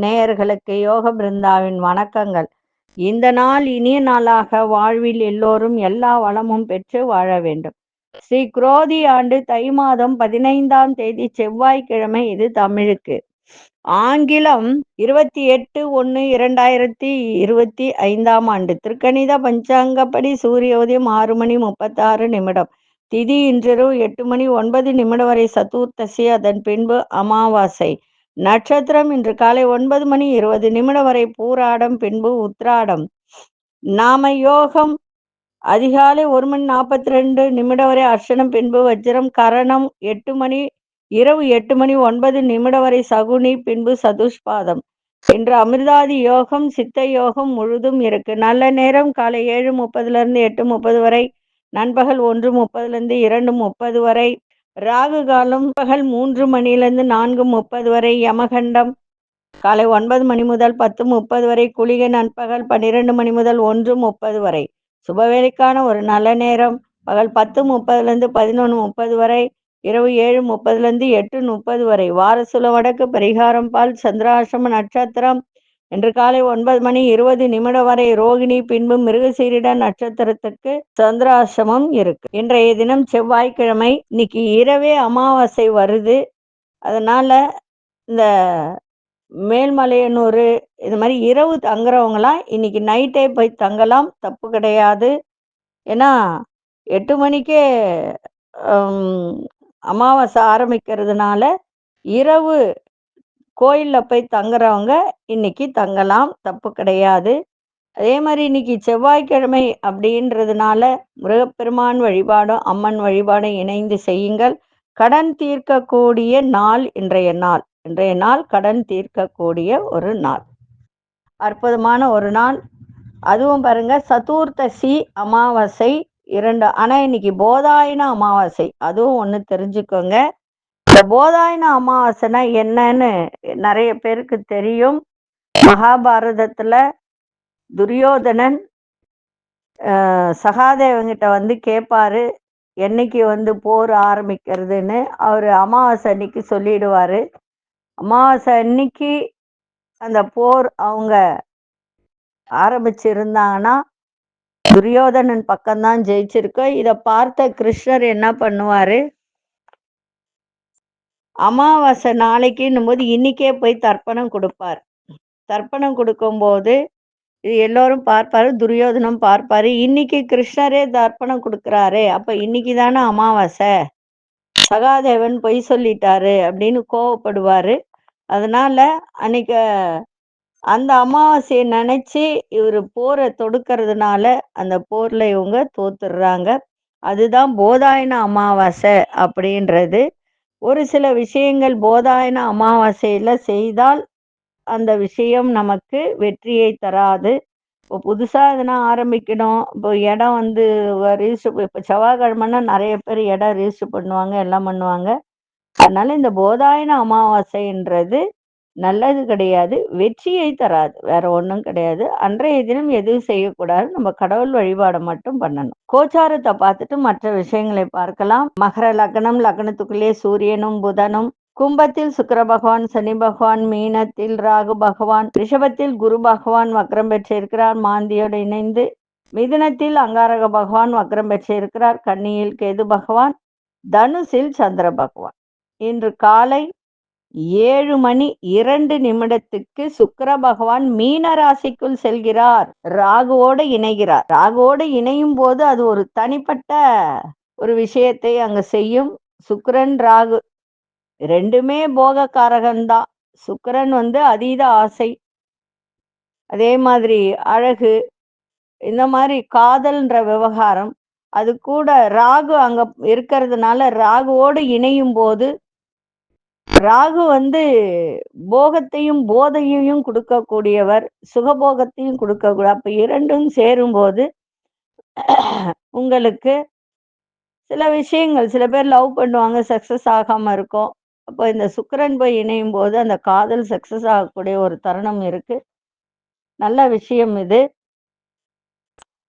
நேயர்களுக்கு யோக பிருந்தாவின் வணக்கங்கள். இந்த நாள் இனிய நாளாக வாழ்வில் எல்லோரும் எல்லா வளமும் பெற்று வாழ வேண்டும். ஸ்ரீ குரோதி ஆண்டு தை மாதம் 15ஆம் தேதி செவ்வாய்க்கிழமை. இது தமிழுக்கு. ஆங்கிலம் 28/1/2025 ஆண்டு. திருக்கணித பஞ்சாங்கப்படி சூரிய உதயம் 6:36. திதி இன்றிரவு 8:09 வரை சதுர்த்தசி, அதன் பின்பு அமாவாசை. நட்சத்திரம் இன்று காலை 9:20 வரை பூராடம், பின்பு உத்ராடம். நாம யோகம் அதிகாலை 1:42 வரை அர்ச்சனம், பின்பு வஜ்ரம். கரணம் இரவு 8:09 வரை சகுனி, பின்பு சதுஷ்பாதம். இன்று அமிர்தாதி யோகம் சித்த யோகம் முழுதும் இருக்கு. நல்ல நேரம் காலை 7:30 8:30 வரை, நண்பகல் 1:30 2:30 வரை. ராகு காலம் பகல் 3 4:30 வரை. யமகண்டம் காலை 9 முதல் 10:30 வரை. குளிகை நண்பகல் 12 முதல் 1:30 வரை. சுபவேளைக்கான ஒரு நல்ல நேரம் பகல் 10:30 11:30 வரை, இரவு 7:30 8:30 வரை. வாரசுல வடக்கு. பரிகாரம் பால். சந்திராசிரம நட்சத்திரம் இன்று காலை 9:20 வரை ரோகிணி, பின்பு மிருகசீரிட நட்சத்திரத்துக்கு சந்திராசிரமம் இருக்கு. இன்றைய தினம் செவ்வாய்க்கிழமை. இன்னைக்கு இரவே அமாவாசை வருது. அதனால இந்த மேல்மலையனூர் இது மாதிரி இரவு தங்குறவங்களாம் இன்னைக்கு நைட்டே போய் தங்கலாம், தப்பு கிடையாது. ஏன்னா 8 மணிக்கே அமாவாசை ஆரம்பிக்கிறதுனால இரவு கோயிலில் போய் தங்குறவங்க இன்னைக்கு தங்கலாம், தப்பு கிடையாது. அதே மாதிரி இன்னைக்கு செவ்வாய்க்கிழமை அப்படின்றதுனால முருகப்பெருமான் வழிபாடும் அம்மன் வழிபாடும் இணைந்து செய்யுங்கள். கடன் தீர்க்கக்கூடிய நாள் இன்றைய நாள். இன்றைய நாள் கடன் தீர்க்கக்கூடிய ஒரு நாள், அற்புதமான ஒரு நாள். அதுவும் பாருங்க, சதுர்த்தசி அமாவாசை 2. ஆனால் இன்னைக்கு போதாயன அமாவாசை, அதுவும் ஒன்று தெரிஞ்சுக்கோங்க. இந்த போதாயன அமாவாசைனா என்னன்னு நிறைய பேருக்கு தெரியும். மகாபாரதத்தில் துரியோதனன் சகாதேவங்கிட்ட வந்து கேட்பாரு, என்னைக்கு போர் ஆரம்பிக்கிறதுன்னு. அவர் அமாவாசை அன்னைக்கு சொல்லிடுவார். அமாவாசை அன்னைக்கு அந்த போர் அவங்க ஆரம்பிச்சிருந்தாங்கன்னா துரியோதனன் பக்கம்தான் ஜெயிச்சிருக்கோம். இதை பார்த்த கிருஷ்ணர் என்ன பண்ணுவார், அமாவாசை நாளைக்குன்னும் போது இன்னைக்கே போய் தர்ப்பணம் கொடுப்பார். தர்ப்பணம் கொடுக்கும்போது இது எல்லோரும் பார்ப்பாரு, துரியோதனம் பார்ப்பாரு. இன்னைக்கு கிருஷ்ணரே தர்ப்பணம் கொடுக்குறாரு, அப்ப இன்னைக்கு தானே அமாவாசை, சகாதேவன் பொய் சொல்லிட்டாரு அப்படின்னு கோவப்படுவாரு. அதனால அன்னைக்கு அந்த அமாவாசையை நினைச்சு இவர் போரை தொடுக்கிறதுனால அந்த போர்ல இவங்க தோத்துடுறாங்க. அதுதான் போதாயன அமாவாசை அப்படின்றது. ஒரு சில விஷயங்கள் போதாயன அமாவாசையில செய்தால் அந்த விஷயம் நமக்கு வெற்றியை தராது. இப்போ புதுசாக எதனா ஆரம்பிக்கணும், இப்போ இடம் ரிஜிஸ்டர், இப்போ செவ்வாய்க்கிழமைன்னா நிறைய பேர் இடம் ரிஜிஸ்டர் பண்ணுவாங்க, எல்லாம் பண்ணுவாங்க. அதனால இந்த போதாயன அமாவாசைன்றது நல்லது கிடையாது, வெற்றியை தராது, வேற ஒன்றும் கிடையாது. அன்றைய தினம் எதுவும் செய்யக்கூடாது, நம்ம கடவுள் வழிபாடை மட்டும் பண்ணணும். கோச்சாரத்தை பார்த்துட்டு மற்ற விஷயங்களை பார்க்கலாம். மகர லக்னம், லக்னத்துக்குள்ளே சூரியனும் புதனும், கும்பத்தில் சுக்கிர பகவான், சனி பகவான், மீனத்தில் ராகு பகவான், ரிஷபத்தில் குரு பகவான் வக்ரம் பெற்றிருக்கிறார் மாந்தியோடு இணைந்து, மிதுனத்தில் அங்காரக பகவான் வக்ரம் பெற்றிருக்கிறார், கன்னியில் கேது பகவான், தனுசில் சந்திர பகவான். இன்று காலை 7:02 சுக்கிர பகவான் மீன ராசிக்குள் செல்கிறார், ராகுவோடு இணைகிறார். ராகுவோடு இணையும் போது அது ஒரு தனிப்பட்ட ஒரு விஷயத்தை அங்க செய்யும். சுக்கிரன் ராகு ரெண்டுமே போகக்காரகன்தான். சுக்கிரன் அதீத ஆசை, அதே மாதிரி அழகு, இந்த மாதிரி காதல்ன்ற விவகாரம், அது கூட ராகு அங்க இருக்கிறதுனால ராகுவோடு இணையும் போது ராகு போகத்தையும் போதையையும் கொடுக்கக்கூடியவர், சுகபோகத்தையும் கொடுக்கக்கூடிய. அப்ப இரண்டும் சேரும்போது உங்களுக்கு சில விஷயங்கள், சில பேர் லவ் பண்ணுவாங்க, சக்சஸ் ஆகாம இருக்கும். அப்போ இந்த சுக்கிரன் போய் இணையும் போது அந்த காதல் சக்சஸ் ஆகக்கூடிய ஒரு தருணம் இருக்கு. நல்ல விஷயம் இது.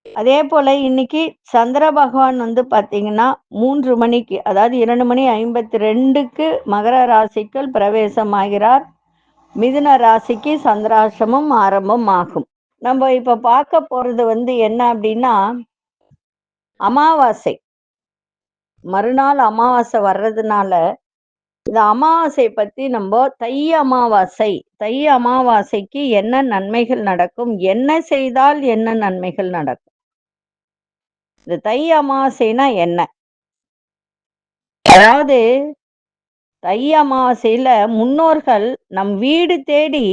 அதே போல இன்னைக்கு சந்திர பகவான் பார்த்தீங்கன்னா 3 மணிக்கு, அதாவது 2:52க்கு மகர ராசிக்குள் பிரவேசம் ஆகிறார். மிதுன ராசிக்கு சந்திராஷ்டமம் ஆரம்பம் ஆகும். நம்ம இப்ப பார்க்க போறது என்ன அப்படின்னா, அமாவாசை. மறுநாள் அமாவாசை வர்றதுனால இந்த அமாவாசை பத்தி நம்ம தை அமாவாசைக்கு என்ன நன்மைகள் நடக்கும், என்ன செய்தால் என்ன நன்மைகள் நடக்கும். இந்த தை அமாவாசைனா என்ன? அதாவது தை அமாவாசையில முன்னோர்கள் நம் வீடு தேடி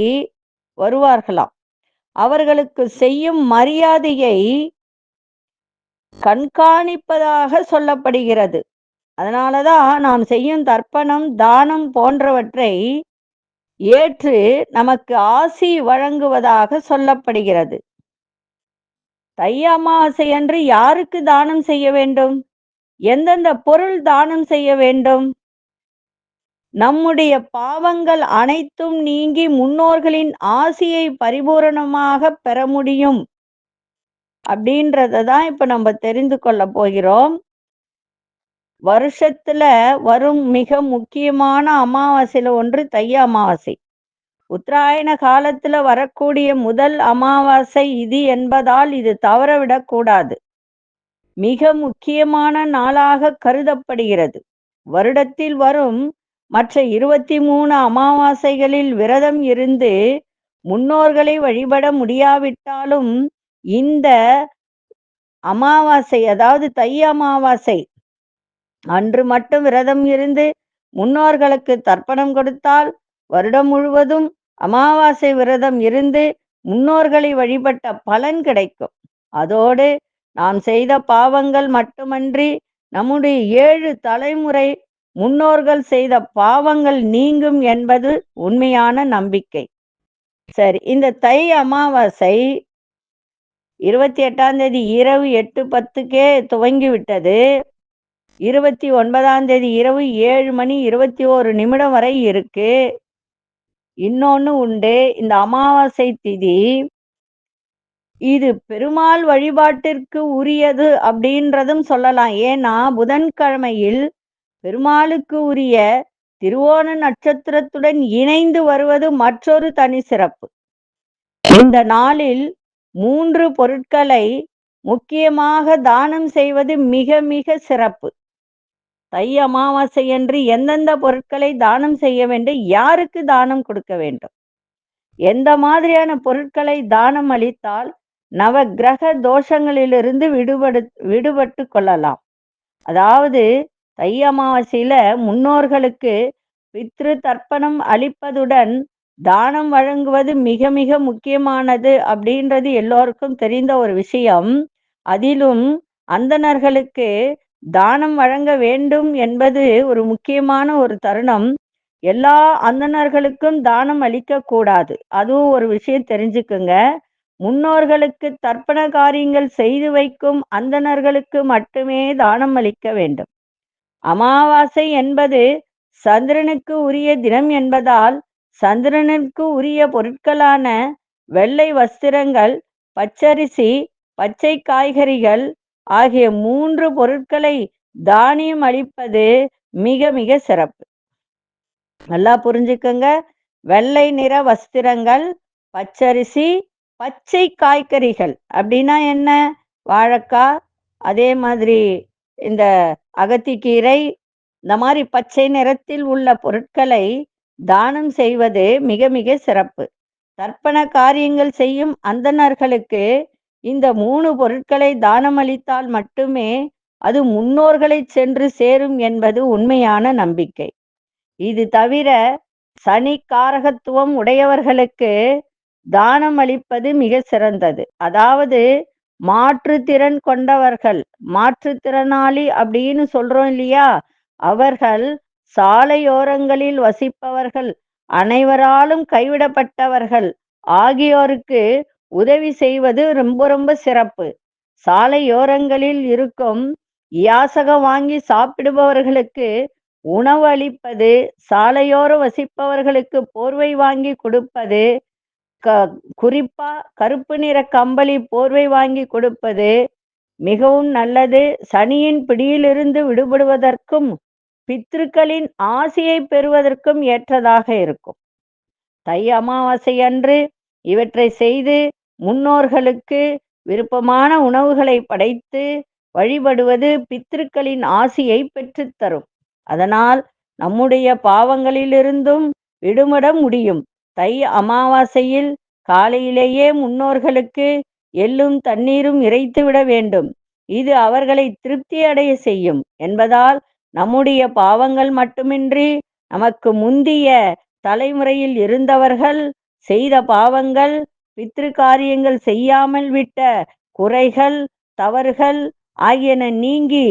வருவார்களாம். அவர்களுக்கு செய்யும் மரியாதையை கண்காணிப்பதாக சொல்லப்படுகிறது. அதனாலதான் நாம் செய்யும் தர்ப்பணம், தானம் போன்றவற்றை ஏற்று நமக்கு ஆசி வழங்குவதாக சொல்லப்படுகிறது. தை அமாவாசை அன்று யாருக்கு தானம் செய்ய வேண்டும்? எந்தெந்த பொருள் தானம் செய்ய வேண்டும்? நம்முடைய பாவங்கள் அனைத்தும் நீங்கி முன்னோர்களின் ஆசியை பரிபூரணமாக பெற முடியும் அப்படின்றத தான் இப்ப நம்ம தெரிந்து கொள்ள போகிறோம். வருஷத்துல வரும் மிக முக்கியமான அமாவாசையில ஒன்று தை அமாவாசை. உத்தராயண காலத்துல வரக்கூடிய முதல் அமாவாசை இது என்பதால் இது தவறவிடக்கூடாது. மிக முக்கியமான நாளாக கருதப்படுகிறது. வருடத்தில் வரும் மற்ற 23 அமாவாசைகளில் விரதம் இருந்து முன்னோர்களை வழிபட முடியாவிட்டாலும் இந்த அமாவாசை, அதாவது தை அமாவாசை அன்று மட்டும் விரதம் இருந்து முன்னோர்களுக்கு தர்ப்பணம் கொடுத்தால் வருடம் முழுவதும் அமாவாசை விரதம் இருந்து முன்னோர்களை வழிபட்ட பலன் கிடைக்கும். அதோடு நாம் செய்த பாவங்கள் மட்டுமன்றி நம்முடைய 7 தலைமுறை முன்னோர்கள் செய்த பாவங்கள் நீங்கும் என்பது உண்மையான நம்பிக்கை. சரி, இந்த தை அமாவாசை 28ஆம் தேதி இரவு 8:10க்கே துவங்கிவிட்டது. 29ஆம் தேதி இரவு 7:21 வரை இருக்கு. இன்னொன்னு உண்டு, இந்த அமாவாசை திதி இது பெருமாள் வழிபாட்டிற்கு உரியது அப்படின்றதும் சொல்லலாம். ஏன்னா புதன்கிழமையில் பெருமாளுக்கு உரிய திருவோண நட்சத்திரத்துடன் இணைந்து வருவது மற்றொரு தனி சிறப்பு. இந்த நாளில் 3 பொருட்களை முக்கியமாக தானம் செய்வது மிக மிக சிறப்பு. தை அமாவாசை என்று எந்தெந்த பொருட்களை தானம் செய்ய வேண்டும், யாருக்கு தானம் கொடுக்க வேண்டும், எந்த மாதிரியான பொருட்களை தானம் அளித்தால் நவ கிரக தோஷங்களிலிருந்து விடுபட்டு கொள்ளலாம். அதாவது தை அமாவாசையில முன்னோர்களுக்கு பித்ரு தர்ப்பணம் அளிப்பதுடன் தானம் வழங்குவது மிக மிக முக்கியமானது அப்படின்றது எல்லோருக்கும் தெரிந்த ஒரு விஷயம். அதிலும் அந்தணர்களுக்கு தானம் வழங்க வேண்டும் என்பது ஒரு முக்கியமான ஒரு தருணம். எல்லா அந்தணர்களுக்கும் தானம் அளிக்க கூடாது. அதுவும் ஒரு விஷயம் தெரிஞ்சுக்குங்க. முன்னோர்களுக்கு தர்ப்பண காரியங்கள் செய்து வைக்கும் அந்தணர்களுக்கு மட்டுமே தானம் அளிக்க வேண்டும். அமாவாசை என்பது சந்திரனுக்கு உரிய தினம் என்பதால் சந்திரனுக்கு உரிய பொருட்களான வெள்ளை வஸ்திரங்கள், பச்சரிசி, பச்சை காய்கறிகள் ஆகிய 3 பொருட்களை தானியம் அளிப்பது மிக மிக சிறப்பு. நல்லா புரிஞ்சுக்கங்க. வெள்ளை நிற வஸ்திரங்கள், பச்சரிசி, பச்சை காய்கறிகள் அப்படின்னா என்ன? வாழைக்காய், அதே மாதிரி இந்த அகத்திக்கீரை, இந்த மாதிரி பச்சை நிறத்தில் உள்ள பொருட்களை தானம் செய்வது மிக மிக சிறப்பு. தர்ப்பண காரியங்கள் செய்யும் அந்தணர்களுக்கு இந்த 3 பொருட்களை தானம் அளித்தால் மட்டுமே அது முன்னோர்களை சென்று சேரும் என்பது உண்மையான நம்பிக்கை. இது தவிர சனி காரகத்துவம் உடையவர்களுக்கு தானம் அளிப்பது மிக சிறந்தது. அதாவது மாற்றுத்திறன் கொண்டவர்கள், மாற்றுத்திறனாளி அப்படின்னு சொல்றோம் இல்லையா, அவர்கள், சாலையோரங்களில் வசிப்பவர்கள், அனைவராலும் கைவிடப்பட்டவர்கள் ஆகியோருக்கு உதவி செய்வது ரொம்ப ரொம்ப சிறப்பு. சாலையோரங்களில் இருக்கும் யாசகம் வாங்கி சாப்பிடுபவர்களுக்கு உணவு அளிப்பது, சாலையோர வசிப்பவர்களுக்கு போர்வை வாங்கி கொடுப்பது, குறிப்பா கருப்பு நிற கம்பளி போர்வை வாங்கி கொடுப்பது மிகவும் நல்லது. சனியின் பிடியிலிருந்து விடுபடுவதற்கும் பித்ருக்களின் ஆசியை பெறுவதற்கும் ஏற்றதாக இருக்கும். தை அமாவாசை அன்று இவற்றை செய்து முன்னோர்களுக்கு விருப்பமான உணவுகளை படைத்து வழிபடுவது பித்ருக்களின் ஆசியை பெற்றுத்தரும். அதனால் நம்முடைய பாவங்களிலிருந்தும் விடுபட முடியும். தை அமாவாசையில் காலையிலேயே முன்னோர்களுக்கு எள்ளும் தண்ணீரும் இறைத்து விட வேண்டும். இது அவர்களை திருப்தி அடைய செய்யும் என்பதால் நம்முடைய பாவங்கள் மட்டுமின்றி நமக்கு முந்திய தலைமுறையில் இருந்தவர்கள் செய்த பாவங்கள், பித்ரு காரியங்கள் செய்யாமல் விட்ட குறைகள், தவறுகள் ஆகியன நீங்கி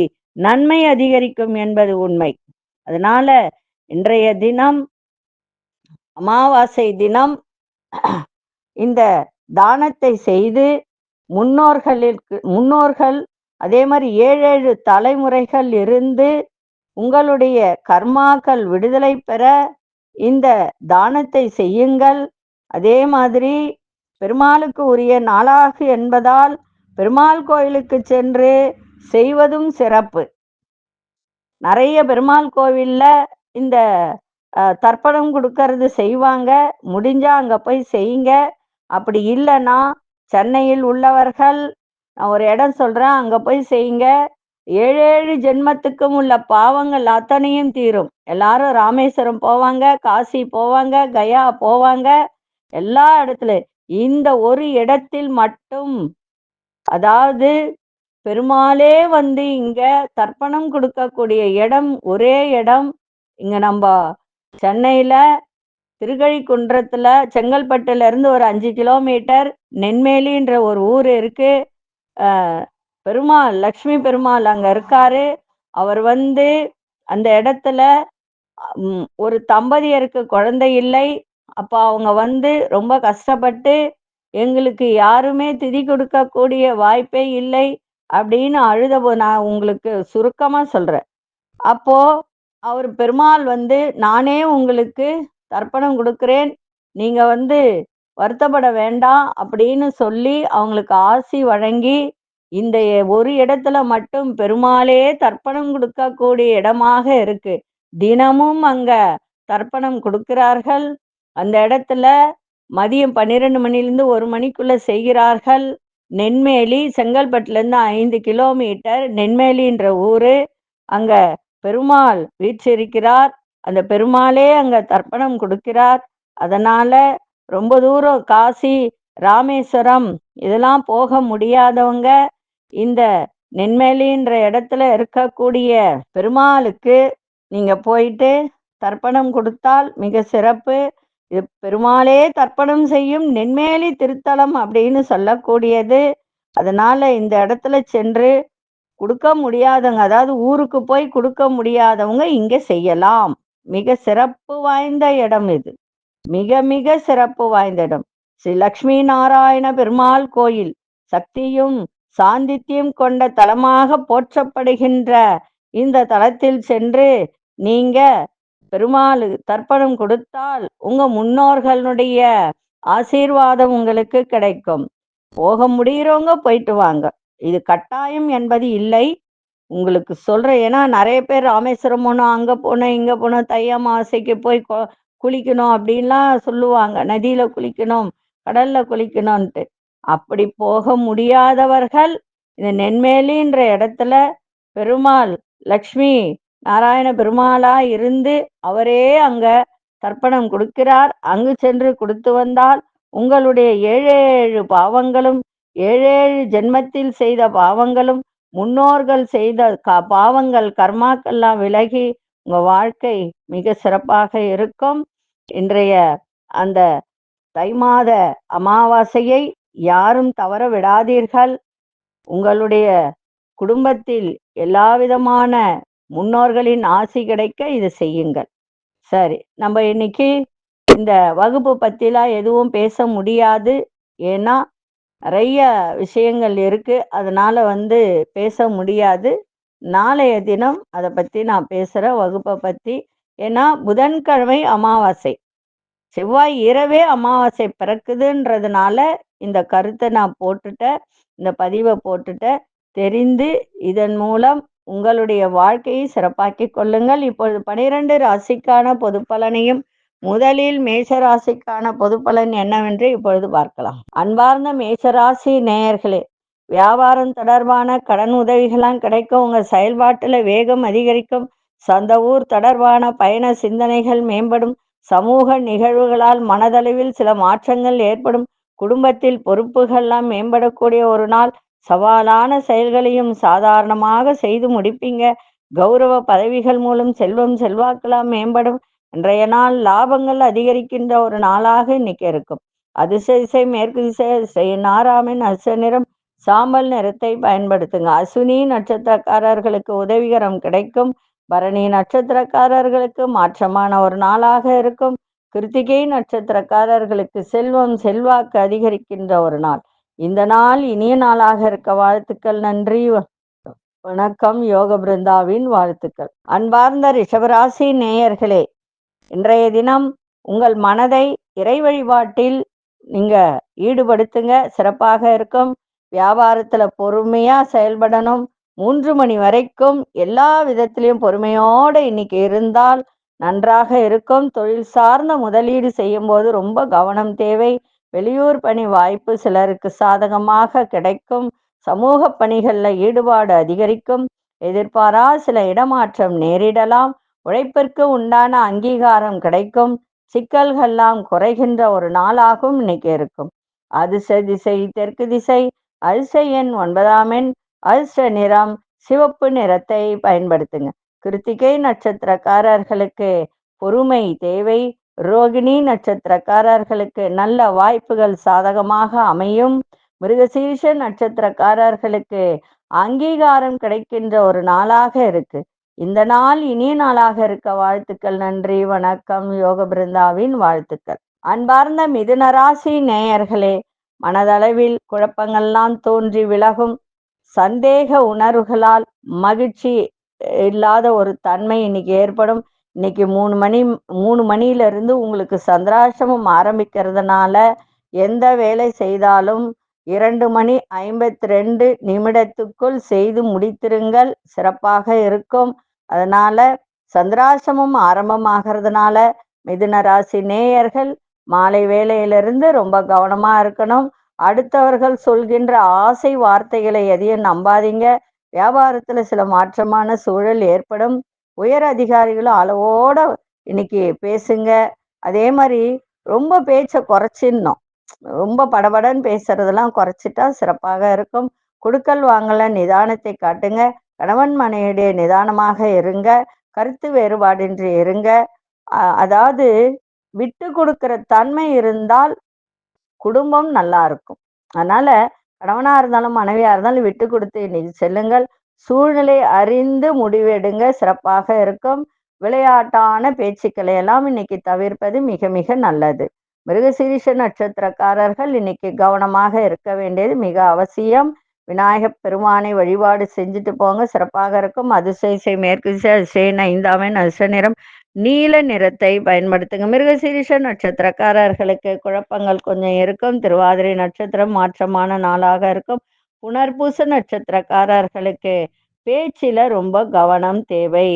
நன்மை அதிகரிக்கும் என்பது உண்மை. அதனால இன்றைய தினம் அமாவாசை தினம் இந்த தானத்தை செய்து முன்னோர்கள் அதே மாதிரி 7 தலைமுறைகள் இருந்து உங்களுடைய கர்மாக்கள் விடுதலை பெற இந்த தானத்தை செய்யுங்கள். அதே மாதிரி பெருமாளுக்கு உரிய நாளாக என்பதால் பெருமாள் கோயிலுக்கு சென்று செய்வதும் சிறப்பு. நிறைய பெருமாள் கோவில்ல இந்த தர்ப்பணம் கொடுக்கறது செய்வாங்க. முடிஞ்சா அங்க போய் செய்யுங்க. அப்படி இல்லைன்னா சென்னையில் உள்ளவர்கள் நான் ஒரு இடம் சொல்றேன், அங்க போய் செய்யுங்க. 7 ஜென்மத்துக்கும் உள்ள பாவங்கள் அத்தனையும் தீரும். எல்லாரும் ராமேஸ்வரம் போவாங்க, காசி போவாங்க, கயா போவாங்க, எல்லா இடத்துலயும். இந்த ஒரு இடத்தில் மட்டும், அதாவது பெருமாளே வந்து இங்க தர்ப்பணம் கொடுக்கக்கூடிய இடம் ஒரே இடம். இங்க நம்ம சென்னையில திருக்கழிக்குன்றத்துல செங்கல்பட்டுல இருந்து ஒரு 5 கிலோமீட்டர் நென்மேலின்ற ஒரு ஊர் இருக்கு. பெருமாள் லக்ஷ்மி பெருமாள் அங்க இருக்காரு. அவர் வந்து அந்த இடத்துல ஒரு தம்பதியருக்கு குழந்தை இல்லை. அப்ப அவங்க வந்து ரொம்ப கஷ்டப்பட்டு எங்களுக்கு யாருமே திதி கொடுக்கக்கூடிய வாய்ப்பே இல்லை அப்படின்னு அழுதபோ, நான் உங்களுக்கு சுருக்கமா சொல்றேன். அப்போ அவர் பெருமாள் வந்து நானே உங்களுக்கு தர்ப்பணம் கொடுக்கிறேன், நீங்க வந்து வருத்தப்பட வேண்டாம் அப்படின்னு சொல்லி அவங்களுக்கு ஆசி வழங்கி இந்த ஒரு இடத்துல மட்டும் பெருமாளே தர்ப்பணம் கொடுக்கக்கூடிய இடமாக இருக்கு. தினமும் அங்க தர்ப்பணம் கொடுக்கிறார்கள். அந்த இடத்துல மதியம் 12 மணிலிருந்து 1 மணிக்குள்ள செய்கிறார்கள். நென்மேலி செங்கல்பட்டுல இருந்து 5 கிலோமீட்டர் நென்மேலின்ற ஊரு. அங்க பெருமாள் வீற்றிருக்கிறார். அந்த பெருமாளே அங்க தர்ப்பணம் கொடுக்கிறார். அதனால ரொம்ப தூரம் காசி, ராமேஸ்வரம் இதெல்லாம் போக முடியாதவங்க இந்த நென்மேலின்ற இடத்துல இருக்கக்கூடிய பெருமாளுக்கு நீங்க போயிட்டு தர்ப்பணம் கொடுத்தால் மிக சிறப்பு. இது பெருமாளே தர்ப்பணம் செய்யும் நென்மேலி திருத்தலம் அப்படின்னு சொல்லக்கூடியது. அதனால இந்த இடத்துல சென்று கொடுக்க முடியாதவங்க, அதாவது ஊருக்கு போய் கொடுக்க முடியாதவங்க இங்க செய்யலாம். மிக சிறப்பு வாய்ந்த இடம் இது. மிக மிக சிறப்பு வாய்ந்த இடம். ஸ்ரீ லக்ஷ்மி நாராயண பெருமாள் கோயில் சக்தியும் சாந்தித்யம் கொண்ட தலமாக போற்றப்படுகின்ற இந்த தலத்தில் சென்று நீங்க பெருமாள் தர்ப்பணம் கொடுத்தால் உங்க முன்னோர்களுடைய ஆசீர்வாதம் உங்களுக்கு கிடைக்கும். போக முடிகிறவங்க போயிட்டு வாங்க. இது கட்டாயம் என்பது இல்லை, உங்களுக்கு சொல்றேன். ஏன்னா நிறைய பேர் ராமேஸ்வரம் போனோம், அங்க போனோம், இங்க போனோம், தை அமாவாசைக்கு போய் குளிக்கணும் அப்படின்லாம் சொல்லுவாங்க. நதியில குளிக்கணும், கடல்ல குளிக்கணும்ட்டு. அப்படி போக முடியாதவர்கள் இந்த நென்மேலின்ற இடத்துல பெருமாள் லக்ஷ்மி நாராயண பெருமாளா இருந்து அவரே அங்க தர்ப்பணம் கொடுக்கிறார். அங்கு சென்று கொடுத்து வந்தால் உங்களுடைய 7 பாவங்களும் 7 ஜென்மத்தில் செய்த பாவங்களும் முன்னோர்கள் செய்த பாவங்கள் கர்மாக்கெல்லாம் விலகி உங்க வாழ்க்கை மிக சிறப்பாக இருக்கும். இன்றைய அந்த தை மாத அமாவாசையை யாரும் தவற விடாதீர்கள். உங்களுடைய குடும்பத்தில் எல்லா விதமான முன்னோர்களின் ஆசி கிடைக்க இது செய்யுங்கள். சரி, நம்ம இன்னைக்கு இந்த வகுப்பு பத்திலாம் எதுவும் பேச முடியாது. ஏன்னா நிறைய விஷயங்கள் இருக்கு, அதனால பேச முடியாது. நாளைய தினம் அதை பத்தி நான் பேசுறேன், வகுப்பை பத்தி. ஏன்னா புதன்கிழமை அமாவாசை. செவ்வாய் இரவே அமாவாசை பிறக்குதுன்றதுனால இந்த கருத்தை நான் போட்டுட்டேன், இந்த பதிவை போட்டுட்டேன். தெரிந்து இதன் மூலம் உங்களுடைய வாழ்க்கையை சிறப்பாக்கிக் கொள்ளுங்கள். இப்பொழுது 12 ராசிக்கான பொது பலனையும் முதலில் மேஷ ராசிக்கான பொது பலன் என்னவென்று இப்பொழுது பார்க்கலாம். அன்பார்ந்த மேஷராசி நேயர்களே, வியாபாரம் தொடர்பான கடன் உதவிகளாம் கிடைக்கும். உங்க செயல்பாட்டுல வேகம் அதிகரிக்கும். சொந்த ஊர் தொடர்பான பயண சிந்தனைகள் மேம்படும். சமூக நிகழ்வுகளால் மனதளவில் சில மாற்றங்கள் ஏற்படும். குடும்பத்தில் பொறுப்புகள்லாம் மேம்படக்கூடிய ஒரு நாள். சவாலான செயல்களையும் சாதாரணமாக செய்து முடிப்பீங்க. கௌரவ பதவிகள் மூலம் செல்வம் செல்வாக்கெல்லாம் மேம்படும். இன்றைய நாள் லாபங்கள் அதிகரிக்கின்ற ஒரு நாளாக இன்னைக்கு இருக்கும். அதிர்ஷ்ட திசை மேற்கு திசை நாராமின் அச நிறம் சாம்பல் நிறத்தை பயன்படுத்துங்க. அசுனி நட்சத்திரக்காரர்களுக்கு உதவிகரம் கிடைக்கும். பரணி நட்சத்திரக்காரர்களுக்கு மாற்றமான ஒரு நாளாக இருக்கும். கிருத்திகை நட்சத்திரக்காரர்களுக்கு செல்வம் செல்வாக்கு அதிகரிக்கின்ற ஒரு நாள். இந்த நாள் இனிய நாளாக இருக்க வாழ்த்துக்கள். நன்றி, வணக்கம். யோக பிருந்தாவின் வாழ்த்துக்கள். அன்பார்ந்த ரிஷபராசி நேயர்களே, இன்றைய தினம் உங்கள் மனதை இறை வழிபாட்டில் நீங்க ஈடுபடுத்துங்க, சிறப்பாக இருக்கும். வியாபாரத்துல பொறுமையா செயல்படணும். 3 மணி வரைக்கும் எல்லா விதத்திலையும் பொறுமையோட இன்னைக்கு இருந்தால் நன்றாக இருக்கும். தொழில் சார்ந்த முதலீடு செய்யும் போது ரொம்ப கவனம் தேவை. வெளியூர் பணி வாய்ப்பு சிலருக்கு சாதகமாக கிடைக்கும். சமூக பணிகளில் ஈடுபாடு அதிகரிக்கும். எதிர்பாரா சில இடமாற்றம் நேரிடலாம். உழைப்பிற்கு உண்டான அங்கீகாரம் கிடைக்கும். சிக்கல்கள்லாம் குறைகின்ற ஒரு நாளாகவும் இன்னைக்கு இருக்கும். அதிர்ஷ்ட திசை தெற்கு திசை. அதிர்ஷ்ட எண் 9ஆம் எண். அதிர்ஷ்ட நிறம் சிவப்பு நிறத்தை பயன்படுத்துங்க. கிருத்திகை நட்சத்திரக்காரர்களுக்கு பொறுமை தேவை. ரோகிணி நட்சத்திரக்காரர்களுக்கு நல்ல வாய்ப்புகள் சாதகமாக அமையும். மிருகசீரிஷ நட்சத்திரக்காரர்களுக்கு அங்கீகாரம் கிடைக்கின்ற ஒரு நாளாக இருக்கு. இந்த நாள் இனிய நாளாக இருக்க வாழ்த்துக்கள். நன்றி, வணக்கம். யோக பிருந்தாவின் வாழ்த்துக்கள். அன்பார்ந்த மிதுனராசி நேயர்களே, மனதளவில் குழப்பங்கள்லாம் தோன்றி விலகும். சந்தேக உணர்வுகளால் மகிழ்ச்சி இல்லாத ஒரு தன்மை இன்னைக்கு ஏற்படும். இன்னைக்கு 3 மணியிலிருந்து உங்களுக்கு சந்திராசிரமம் ஆரம்பிக்கிறதுனால எந்த வேலை செய்தாலும் 2:52 செய்து முடித்திருங்கள், சிறப்பாக இருக்கும். அதனால சந்திராசிரமம் ஆரம்பமாகிறதுனால மிதுன ராசி நேயர்கள் மாலை வேளையிலிருந்து ரொம்ப கவனமா இருக்கணும். அடுத்தவர்கள் சொல்கின்ற ஆசை வார்த்தைகளை எதையும் நம்பாதீங்க. வியாபாரத்துல சில மாற்றமான சூழல் ஏற்படும். உயர் அதிகாரிகளும் அளவோட இன்னைக்கு பேசுங்க. அதே மாதிரி ரொம்ப பேச்சை குறைச்சிடணும். ரொம்ப படபடன்னு பேசுறதெல்லாம் குறைச்சிட்டா சிறப்பாக இருக்கும். கொடுக்கல் வாங்கல நிதானத்தை காட்டுங்க. கணவன் மனைவிடைய நிதானமாக இருங்க. கருத்து வேறுபாடின்றி இருங்க. அதாவது விட்டு கொடுக்கிற தன்மை இருந்தால் குடும்பம் நல்லா இருக்கும். அதனால கணவனா இருந்தாலும் மனைவியா இருந்தாலும் விட்டு கொடுத்து இன்னைக்கு செல்லுங்கள். சூழ்நிலை அறிந்து முடிவெடுங்க, சிறப்பாக இருக்கும். விளையாட்டான பேச்சுக்களை எல்லாம் இன்னைக்கு தவிர்ப்பது மிக மிக நல்லது. மிருகசீரிஷ நட்சத்திரக்காரர்கள் இன்னைக்கு கவனமாக இருக்க வேண்டியது மிக அவசியம். விநாயகப் பெருமானை வழிபாடு செஞ்சுட்டு போங்க, சிறப்பாக இருக்கும். அதிர்ஷ்ட மேற்கு திசை. அதிர்ஷ்ட 5ஆம் எண். அதிர்ஷ்ட நிறம் நீல நிறத்தை பயன்படுத்துங்க. மிருகசீரிஷ நட்சத்திரக்காரர்களுக்கு குழப்பங்கள் கொஞ்சம் இருக்கும். திருவாதிரை நட்சத்திரம் மாற்றமான நாளாக இருக்கும். புனர்பூச நட்சத்திரக்காரர்களுக்கு பேச்சில ரொம்ப கவனம் தேவை.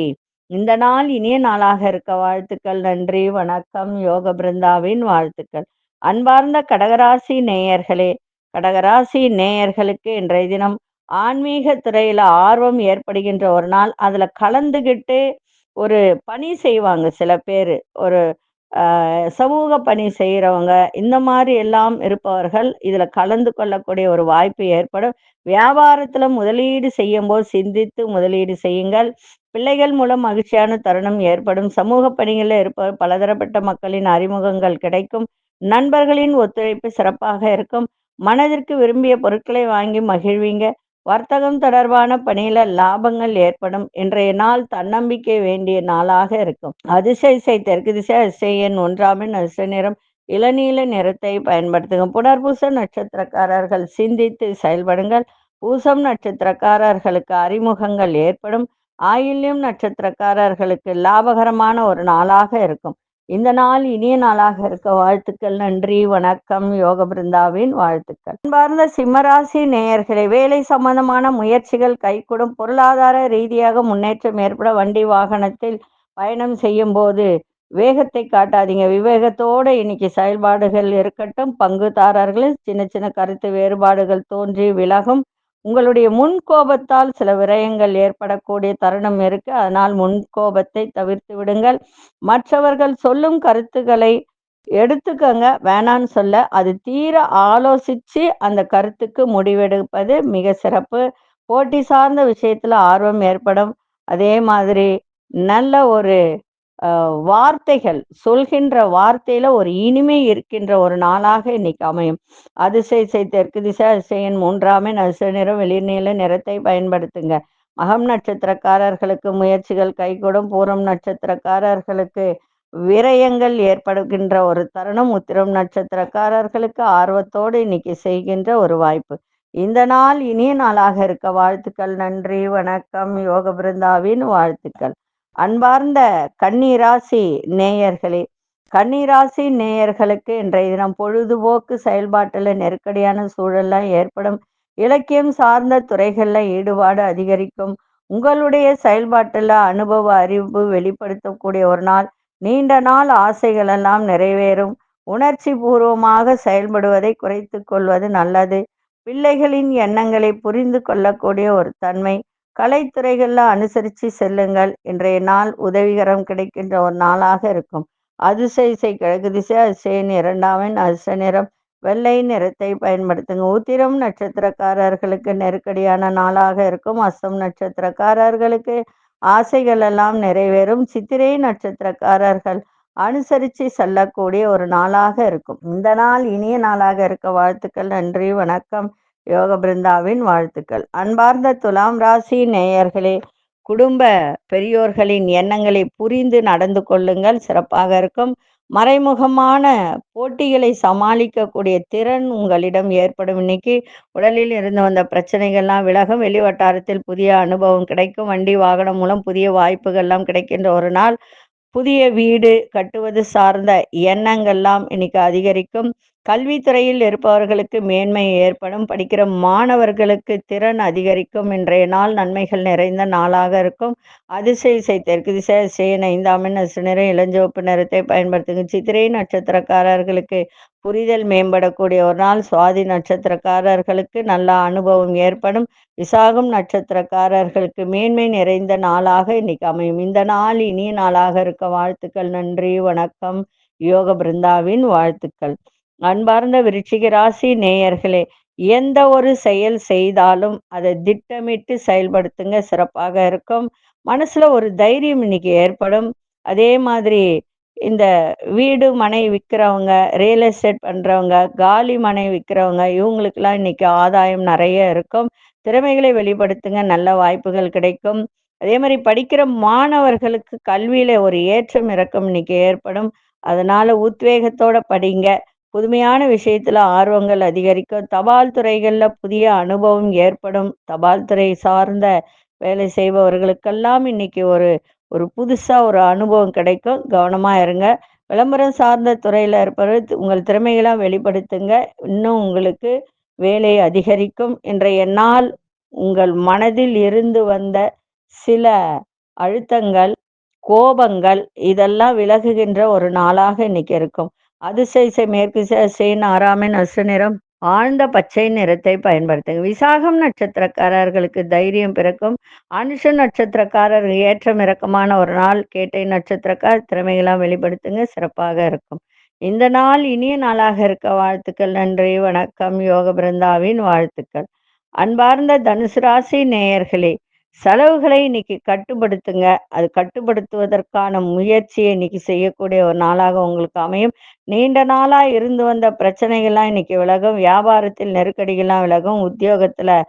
இந்த நாள் இனிய நாளாக இருக்க வாழ்த்துக்கள். நன்றி, வணக்கம். யோக பிருந்தாவின் வாழ்த்துக்கள். அன்பார்ந்த கடகராசி நேயர்களே, கடகராசி நேயர்களுக்கு இன்றைய தினம் ஆன்மீக துறையில ஆர்வம் ஏற்படுகின்ற ஒரு நாள். அதுல கலந்துகிட்டு ஒரு பணி செய்வாங்க சில பேர். ஒரு சமூக பணி செய்கிறவங்க, இந்த மாதிரி எல்லாம் இருப்பவர்கள் இதில் கலந்து கொள்ளக்கூடிய ஒரு வாய்ப்பு ஏற்படும். வியாபாரத்தில் முதலீடு செய்யும் போது சிந்தித்து முதலீடு செய்யுங்கள். பிள்ளைகள் மூலம் மகிழ்ச்சியான தருணம் ஏற்படும். சமூக பணிகளில் இருப்பவர் பலதரப்பட்ட மக்களின் அறிமுகங்கள் கிடைக்கும். நண்பர்களின் ஒத்துழைப்பு சிறப்பாக இருக்கும். மனதிற்கு விரும்பிய பொருட்களை வாங்கி மகிழ்வீங்க. வர்த்தகம் தொடர்பான பணியில லாபங்கள் ஏற்படும். இன்றைய நாள் தன்னம்பிக்கை வேண்டிய நாளாக இருக்கும். அதிர்ஷ்ட திசை தெற்கு திசை. அதிர்ஷ்ட எண் 1ஆம் எண். அதிர்ஷ்ட நிறம் இளநீல நிறத்தை பயன்படுத்துங்க. புனர்பூச நட்சத்திரக்காரர்கள் சிந்தித்து செயல்படுங்கள். பூசம் நட்சத்திரக்காரர்களுக்கு அறிமுகங்கள் ஏற்படும். ஆயில்யம் நட்சத்திரக்காரர்களுக்கு லாபகரமான ஒரு நாளாக இருக்கும். இந்த நாள் இனிய நாளாக இருக்க வாழ்த்துக்கள். நன்றி, வணக்கம். யோக பிருந்தாவின் வாழ்த்துக்கள். அன்பார்ந்த சிம்மராசி நேயர்களே, வேலை சம்பந்தமான முயற்சிகள் கைகூடும். பொருளாதார ரீதியாக முன்னேற்றம் ஏற்பட வண்டி வாகனத்தில் பயணம் செய்யும் போது வேகத்தை காட்டாதீங்க. விவேகத்தோட இன்னைக்கு செயல்பாடுகள் இருக்கட்டும். பங்குதாரர்களில் சின்ன சின்ன கருத்து வேறுபாடுகள் தோன்றி விலகும். உங்களுடைய முன் கோபத்தால் சில விரயங்கள் ஏற்படக்கூடிய தருணம் இருக்கு. அதனால் முன் கோபத்தை தவிர்த்து விடுங்கள். மற்றவர்கள் சொல்லும் கருத்துக்களை எடுத்துக்கங்க, வேணான்னு சொல்ல. அது தீர ஆலோசிச்சு அந்த கருத்துக்கு முடிவெடுப்பது மிக சிறப்பு. போட்டி சார்ந்த விஷயத்துல ஆர்வம் ஏற்படும். அதே மாதிரி நல்ல ஒரு வார்த்தைகள் சொல்கின்ற வார்த்தையில ஒரு இனிமை இருக்கின்ற ஒரு நாளாக இன்னைக்கு அமையும். அதிசய தெற்கு திசை அதிசயன் 3ஆம் எண் அதிர்ஷ்ட நிறம் வெளிர்நீல நிறத்தை பயன்படுத்துங்க. மகம் நட்சத்திரக்காரர்களுக்கு முயற்சிகள் கைகூடும். பூரம் நட்சத்திரக்காரர்களுக்கு விரயங்கள் ஏற்படுகின்ற ஒரு தருணம். உத்திரம் நட்சத்திரக்காரர்களுக்கு ஆர்வத்தோடு இன்னைக்கு செய்கின்ற ஒரு வாய்ப்பு. இந்த நாள் இனிய நாளாக இருக்க வாழ்த்துக்கள். நன்றி, வணக்கம். யோக பிருந்தாவின் வாழ்த்துக்கள். அன்பார்ந்த கன்னிராசி நேயர்களே, கன்னிராசி நேயர்களுக்கு இன்றைய தினம் பொழுதுபோக்கு செயல்பாட்டில் நெருக்கடியான சூழல்லாம் ஏற்படும். இலக்கியம் சார்ந்த துறைகளில் ஈடுபாடு அதிகரிக்கும். உங்களுடைய செயல்பாட்டில் அனுபவ அறிவு வெளிப்படுத்தக்கூடிய ஒரு நாள். நீண்ட நாள் ஆசைகள் எல்லாம் நிறைவேறும். உணர்ச்சி பூர்வமாக செயல்படுவதை குறைத்து கொள்வது நல்லது. பிள்ளைகளின் எண்ணங்களை புரிந்து கொள்ளக்கூடிய ஒரு தன்மை. கலைத்துறைகளில் அனுசரித்து செல்லுங்கள். இன்றைய நாள் உதவிகரம் கிடைக்கின்ற ஒரு நாளாக இருக்கும். அதிசய கிழக்கு திசை அதிசயன் 2ஆம் எண் அதிர்ஷ்ட நிறம் வெள்ளை நிறத்தை பயன்படுத்துங்க. உத்திரம் நட்சத்திரக்காரர்களுக்கு நெருக்கடியான நாளாக இருக்கும். அஸ்தம் நட்சத்திரக்காரர்களுக்கு ஆசைகள் எல்லாம் நிறைவேறும். சித்திரை நட்சத்திரக்காரர்கள் அனுசரித்து செல்லக்கூடிய ஒரு நாளாக இருக்கும். இந்த நாள் இனிய நாளாக இருக்க வாழ்த்துக்கள். நன்றி, வணக்கம். யோக பிருந்தாவின் வாழ்த்துக்கள். அன்பார்ந்த துலாம் ராசி நேயர்களே, குடும்ப பெரியோர்களின் எண்ணங்களை புரிந்து நடந்து கொள்ளுங்கள், சிறப்பாக இருக்கும். மறைமுகமான போட்டிகளை சமாளிக்கக்கூடிய திறன் உங்களிடம் ஏற்படும். இன்னைக்கு உடலில் இருந்து வந்த பிரச்சனைகள்லாம் விலகும். வெளி வட்டாரத்தில் புதிய அனுபவம் கிடைக்கும். வண்டி வாகனம் மூலம் புதிய வாய்ப்புகள்லாம் கிடைக்கின்ற ஒரு நாள். புதிய வீடு கட்டுவது சார்ந்த எண்ணங்கள்லாம் இன்னைக்கு அதிகரிக்கும். கல்வித்துறையில் இருப்பவர்களுக்கு மேன்மை ஏற்படும். படிக்கிற மாணவர்களுக்கு திறன் அதிகரிக்கும். இன்றைய நாள் நன்மைகள் நிறைந்த நாளாக இருக்கும். அதிசய தெற்கு திசை அதிசயன் 5ஆம் எண் அதிர்ஷ்ட நிறம் இளஞ்சிவப்பு நிறத்தை பயன்படுத்துங்க. சித்திரை நட்சத்திரக்காரர்களுக்கு புரிதல் மேம்படக்கூடிய ஒரு நாள். சுவாதி நட்சத்திரக்காரர்களுக்கு நல்ல அனுபவம் ஏற்படும். விசாகம் நட்சத்திரக்காரர்களுக்கு மேன்மை நிறைந்த நாளாக இன்னைக்கு அமையும். இந்த நாள் இனிய நாளாக இருக்க வாழ்த்துக்கள். நன்றி, வணக்கம். யோக பிருந்தாவின் வாழ்த்துக்கள். அன்பார்ந்த விருச்சிக ராசி நேயர்களே, எந்த ஒரு செயல் செய்தாலும் அதை திட்டமிட்டு செயல்படுத்துங்க, சிறப்பாக இருக்கும். மனசுல ஒரு தைரியம் இன்னைக்கு ஏற்படும். அதே மாதிரி இந்த வீடு மனை விற்கிறவங்க, ரியல் எஸ்டேட் பண்றவங்க, காலி மனை விற்கிறவங்க, இவங்களுக்கெல்லாம் இன்னைக்கு ஆதாயம் நிறைய இருக்கும். திறமைகளை வெளிப்படுத்துங்க, நல்ல வாய்ப்புகள் கிடைக்கும். அதே மாதிரி படிக்கிற மாணவர்களுக்கு கல்வியில ஒரு ஏற்றம் இறக்கம் இன்னைக்கு ஏற்படும். அதனால உத்வேகத்தோட படிங்க. புதுமையான விஷயத்துல ஆர்வங்கள் அதிகரிக்கும். தபால் துறைகள்ல புதிய அனுபவம் ஏற்படும். தபால் துறை சார்ந்த வேலை செய்பவர்களுக்கெல்லாம் இன்னைக்கு ஒரு ஒரு புதுசா ஒரு அனுபவம் கிடைக்கும். கவனமா இருங்க. விளம்பரம் சார்ந்த துறையில இருப்பவர் உங்கள் திறமைகளை வெளிப்படுத்துங்க. இன்னும் உங்களுக்கு வேலை அதிகரிக்கும். இன்றைய நாள் உங்கள் மனதில் இருந்து வந்த சில அழுத்தங்கள், கோபங்கள் இதெல்லாம் விலகுகின்ற ஒரு நாளாக இன்னைக்கு இருக்கும். அதிசய மேற்கு திசையின் 6ஆம் எண் அதிர்ஷ்ட நிறம் ஆழ்ந்த பச்சை நிறத்தை பயன்படுத்துங்க. விசாகம் நட்சத்திரக்காரர்களுக்கு தைரியம் பிறக்கும். அனுஷ நட்சத்திரக்காரர் ஏற்றம் இறக்கமான ஒரு நாள். கேட்டை நட்சத்திரக்கார் திறமைகளாம் வெளிப்படுத்துங்க, சிறப்பாக இருக்கும். இந்த நாள் இனிய நாளாக இருக்க வாழ்த்துக்கள். நன்றி, வணக்கம். யோக பிருந்தாவின் வாழ்த்துக்கள். அன்பார்ந்த தனுசு ராசி நேயர்களே, செலவுகளை இன்னைக்கு கட்டுப்படுத்துங்க. அது கட்டுப்படுத்துவதற்கான முயற்சியை இன்னைக்கு செய்யக்கூடிய ஒரு நாளாக உங்களுக்கு அமையும். நீண்ட நாளா இருந்து வந்த பிரச்சனைகள்லாம் இன்னைக்கு விலகும். வியாபாரத்தில் நெருக்கடிகள்லாம் விலகும். உத்தியோகத்துல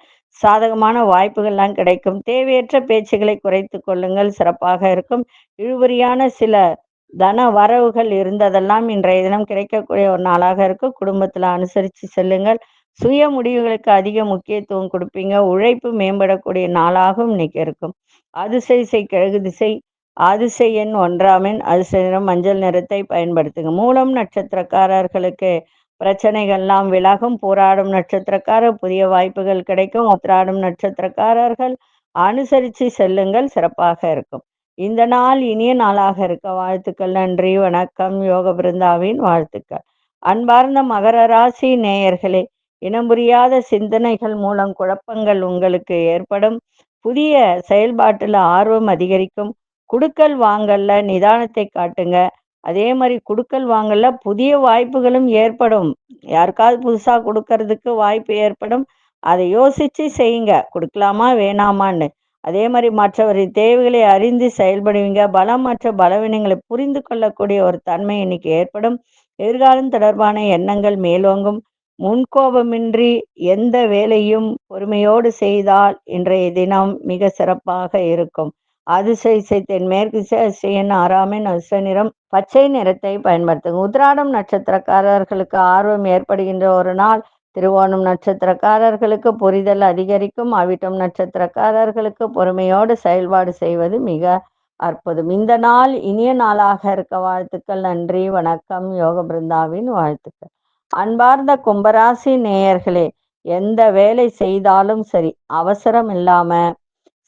சாதகமான வாய்ப்புகள்லாம் கிடைக்கும். தேவையற்ற பேச்சுகளை குறைத்து கொள்ளுங்கள், சிறப்பாக இருக்கும். இழுபறியான சில தன வரவுகள் இருந்ததெல்லாம் இன்றைய தினம் கிடைக்கக்கூடிய ஒரு நாளாக இருக்கும். குடும்பத்துல அனுசரித்து செல்லுங்கள். சுய முடிவுகளுக்கு அதிக முக்கியத்துவம் கொடுப்பீங்க. உழைப்பு மேம்படக்கூடிய நாளாகவும் இன்னைக்கு இருக்கும். அதிசய கிழக்கு திசை அதிசய எண் 1ஆம் எண் அதிர்ஷ்ட நிறம் மஞ்சள் நிறத்தை பயன்படுத்துங்க. மூலம் நட்சத்திரக்காரர்களுக்கு பிரச்சனைகள்லாம் விலகும். போராடும் நட்சத்திரக்காரர் புதிய வாய்ப்புகள் கிடைக்கும். உத்திராடம் நட்சத்திரக்காரர்கள் அனுசரித்து செல்லுங்கள், சிறப்பாக இருக்கும். இந்த நாள் இனிய நாளாக இருக்க வாழ்த்துக்கள். நன்றி, வணக்கம். யோக பிருந்தாவின் வாழ்த்துக்கள். அன்பார்ந்த மகர ராசி நேயர்களே, இனம் புரியாத சிந்தனைகள் மூலம் குழப்பங்கள் உங்களுக்கு ஏற்படும். புதிய செயல்பாட்டில் ஆர்வம் அதிகரிக்கும். குடுக்கல் வாங்கல்ல நிதானத்தை காட்டுங்க. அதே மாதிரி குடுக்கல் வாங்கல்ல புதிய வாய்ப்புகளும் ஏற்படும். யாருக்காவது புதுசாக கொடுக்கறதுக்கு வாய்ப்பு ஏற்படும். அதை யோசித்து செய்யுங்க, கொடுக்கலாமா வேணாமான்னு. அதே மாதிரி மற்றவரின் தேவைகளை அறிந்து செயல்படுவீங்க. பலம் மற்ற பலவீனங்களை புரிந்து கொள்ளக்கூடிய ஒரு தன்மை இன்னைக்கு ஏற்படும். எதிர்காலம் தொடர்பான எண்ணங்கள் மேலோங்கும். முன்கோபமின்றி எந்த வேலையும் பொறுமையோடு செய்தால் இன்றைய தினம் மிக சிறப்பாக இருக்கும். அதிசய தென்மேற்கு திசையின் 6ஆம் எண் அதிர்ஷ்ட நிறம் பச்சை நிறத்தை பயன்படுத்துங்க. உத்திராடம் நட்சத்திரக்காரர்களுக்கு ஆர்வம் ஏற்படுகின்ற ஒரு நாள். திருவோணம் நட்சத்திரக்காரர்களுக்கு புரிதல் அதிகரிக்கும். அவிட்டம் நட்சத்திரக்காரர்களுக்கு பொறுமையோடு செயல்பாடு செய்வது மிக அற்புதம். இந்த நாள் இனிய நாளாக இருக்க வாழ்த்துக்கள். நன்றி, வணக்கம். யோக பிருந்தாவின் வாழ்த்துக்கள். அன்பார்ந்த கும்பராசி நேயர்களே, எந்த வேலை செய்தாலும் சரி அவசரம் இல்லாம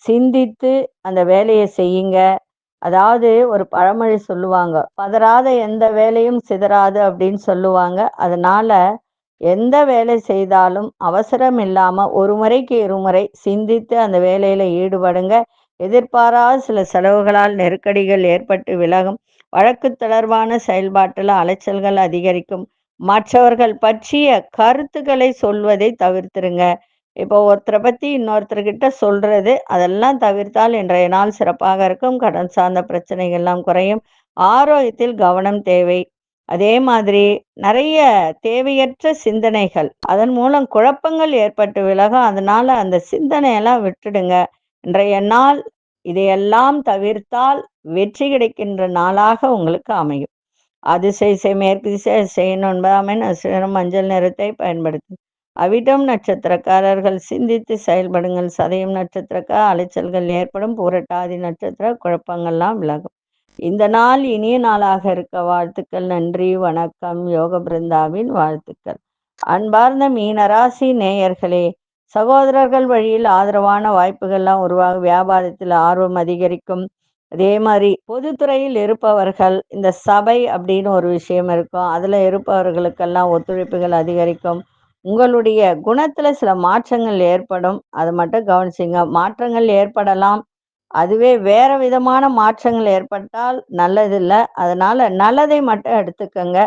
சிந்தித்து அந்த வேலையை செய்யுங்க. அதாவது ஒரு பழமொழி சொல்லுவாங்க, பதறாத எந்த வேலையும் சிதறாது அப்படின்னு சொல்லுவாங்க. அதனால எந்த வேலை செய்தாலும் அவசரம் இல்லாமல் ஒரு முறைக்கு இருமுறை சிந்தித்து அந்த வேலையில் ஈடுபடுங்க. எதிர்பாராத சில செலவுகளால் நெருக்கடிகள் ஏற்பட்டு விலகும். வழக்கு தொடர்பான செயல்பாட்டில் அலைச்சல்கள் அதிகரிக்கும். மற்றவர்கள் பற்றிய கருத்துக்களை சொல்வதை தவிர்த்துருங்க. இப்போ ஒருத்தரை பற்றி இன்னொருத்தர்கிட்ட சொல்கிறது அதெல்லாம் தவிர்த்தால் இன்றைய நாள் சிறப்பாக இருக்கும். கடன் சார்ந்த பிரச்சனைகள்லாம் குறையும். ஆரோக்கியத்தில் கவனம் தேவை. அதே மாதிரி நிறைய தேவையற்ற சிந்தனைகள், அதன் மூலம் குழப்பங்கள் ஏற்பட்டு விலகும். அதனால அந்த சிந்தனையெல்லாம் விட்டுடுங்க. இன்றைய நாள் இதையெல்லாம் தவிர்த்தால் வெற்றி கிடைக்கின்ற நாளாக உங்களுக்கு அமையும். அதிசய மேற்கு திசை 9ஆம் எண் மஞ்சள் நிறத்தை பயன்படுத்தும். அவிட்டம் நட்சத்திரக்காரர்கள் சிந்தித்து செயல்படுங்கள். சதயம் நட்சத்திரக்கார அலைச்சல்கள் ஏற்படும். பூரட்டாதி நட்சத்திர குழப்பங்கள்லாம் விலகும். இந்த நாள் இனிய நாளாக இருக்க வாழ்த்துக்கள். நன்றி, வணக்கம். யோக பிருந்தாவின் வாழ்த்துக்கள். அன்பார்ந்த மீனராசி நேயர்களே, சகோதரர்கள் வழியில் ஆதரவான வாய்ப்புகள்லாம் உருவாகும். வியாபாரத்தில் ஆர்வம் அதிகரிக்கும். அதே மாதிரி பொதுத்துறையில் இருப்பவர்கள், இந்த சபை அப்படின்னு ஒரு விஷயம் இருக்கும், அதில் இருப்பவர்களுக்கெல்லாம் ஒத்துழைப்புகள் அதிகரிக்கும். உங்களுடைய குணத்தில் சில மாற்றங்கள் ஏற்படும். அதை மட்டும் கவனிச்சிங்க. மாற்றங்கள் ஏற்படலாம், அதுவே வேற விதமான மாற்றங்கள் ஏற்பட்டால் நல்லதில்லை. அதனால நல்லதை மட்டும் எடுத்துக்கங்க.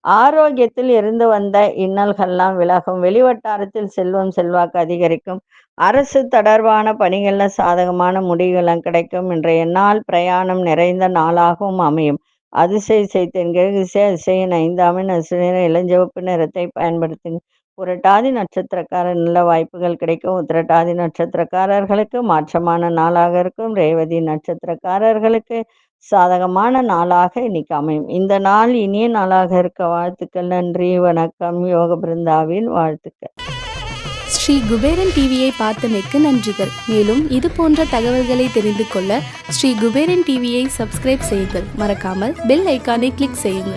ஆரோக்கியத்தில் இருந்து வந்த இன்னல்கள்லாம் விலகும். வெளிவட்டாரத்தில் செல்வம் செல்வாக்கு அதிகரிக்கும். அரசு தொடர்பான பணிகளில் சாதகமான முடிவுகளும் கிடைக்கும். இன்றைய நாள் பிரயாணம் நிறைந்த நாளாகவும் அமையும். அதிசய தென்கிழக்கு அதிசயின் 5ஆம் எண் இளஞ்சிவப்பு நிறத்தை பயன்படுத்துங்க. புரட்டாதி நட்சத்திரக்காரர் நல்ல வாய்ப்புகள் கிடைக்கும். உத்திரட்டாதி நட்சத்திரக்காரர்களுக்கு மாற்றமான நாளாக இருக்கும். ரேவதி நட்சத்திரக்காரர்களுக்கு சாதகமான நாளாக இன்னைக்கு அமையும். இந்த நாள் இனிய நாளாக இருக்க வாழ்த்துக்கள். நன்றி, வணக்கம். யோக பிருந்தாவின் வாழ்த்துக்கள். ஸ்ரீ குபேரன் டிவியை பார்த்தமைக்கு நன்றிகள். மேலும் இது போன்ற தகவல்களை தெரிந்து கொள்ள ஸ்ரீ குபேரன் டிவியை சப்ஸ்கிரைப் செய்யுங்கள். மறக்காமல் பெல் ஐக்கானை கிளிக் செய்யுங்கள்.